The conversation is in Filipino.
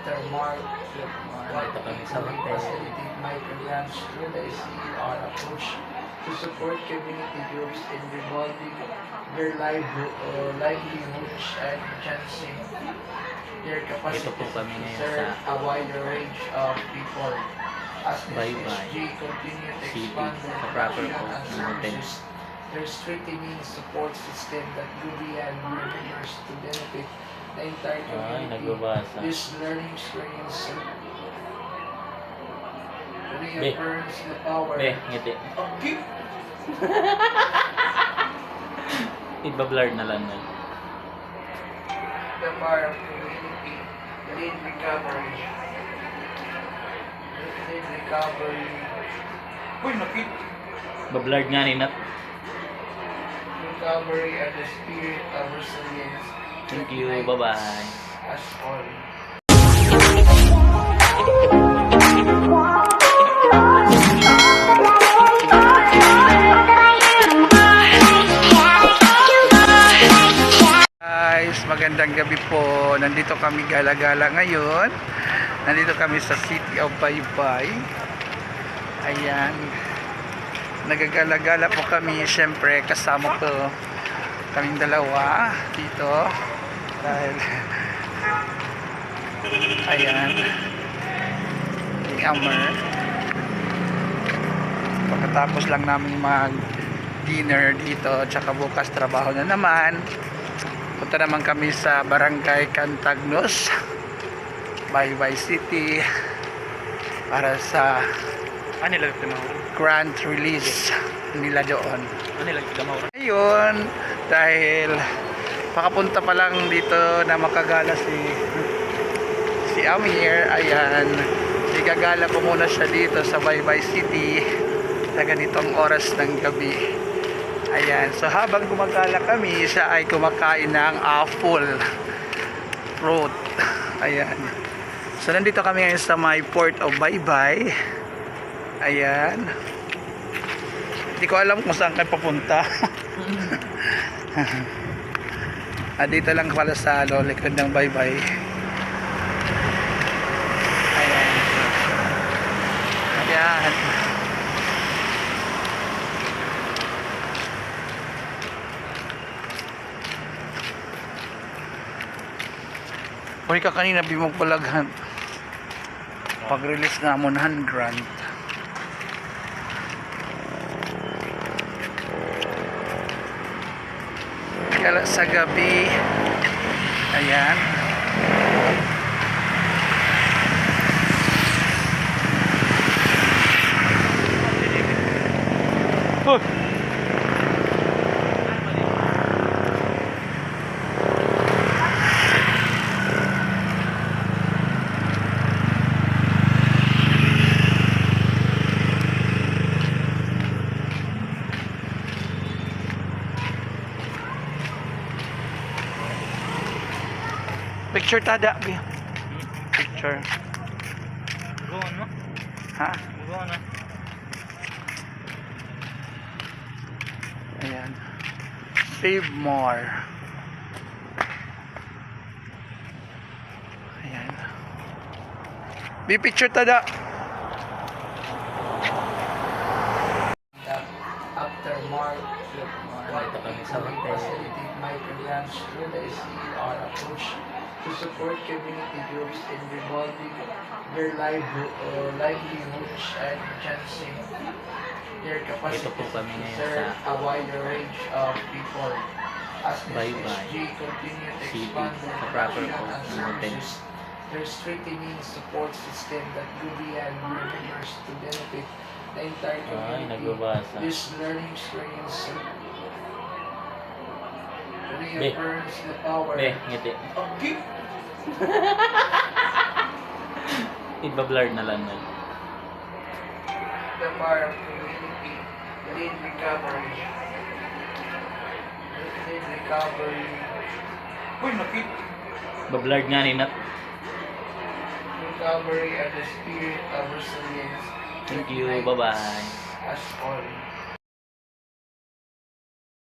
after Mark Dito kami sa hotel. facilitate micrograms through the SCR approach to support community groups in revolving their livelihoods and enhancing their capacity Ito po kami to ngayon serve sa a wider range of people. As Bye-bye SSG continue to City, expand their sa proper mission po and ng hotel. services, their strengthening support system that UBN members to benefit the entire Ay, community. nagbabasa. This learning experience reaffirms the power. Ngiti. Okay. Iba-blur na lang nun. The power of community, lead recovery. Lead recovery. Uy, nakit! Ba-blur nga ni Nat. Recovery and the spirit of resilience. Thank you. Bye-bye. As all. Guys, magandang gabi po. Nandito kami gala-gala ngayon. Nandito kami sa City of Baybay. Ayan. Nagagala-gala po kami. Siyempre, kasama ko kaming dalawa dito. Dahil ayan. Yung Amer. Pagkatapos lang namin mag-dinner dito. Tsaka bukas trabaho na naman. Punta naman kami sa Barangay Cantagnos, Baybay City, para sa grand release nila doon. Ngayon, dahil pakapunta pa lang dito na makagala si Amir, ayan, igagala ko muna siya dito sa Baybay City sa ganitong oras ng gabi. Ayan, so habang gumagala kami, siya ay kumakain ng apple fruit. Ayan. So nandito kami ngayon sa my port of Baybay. Ayan. Hindi ko alam kung saan kayo papunta. Dito lang pala sa likod ng Baybay. Ayan. Ayan. Pwede ka kanina bimog palaghan. Pag-release na mo na grant. Kala sa gabi. Ayan. Oh. Picture tada, picture. Ha? Ayan. Save more. Ayan. Be picture tada. After Mark Dito kami sa hotel. facilitate micrograms through the SCR approach to support community groups in revolving their livelihoods and enhancing their capacity Ito po kami to ngayon serve sa a wider range of people. As Bye-bye SSG continue to City, expand their sa proper mission po and ng hotel. services, their strengthening support system that UBN members to benefit the entire Ay, community. nagbabasa. This learning experience reaffirms the power. Ngiti. Okay. Iba-blur na lang nun. The power of community, lead recovery. Lead recovery. Uy, nakit! Ba-blur nga ni Nat. Recovery and the spirit of resilience. Thank you. Bye-bye. As all.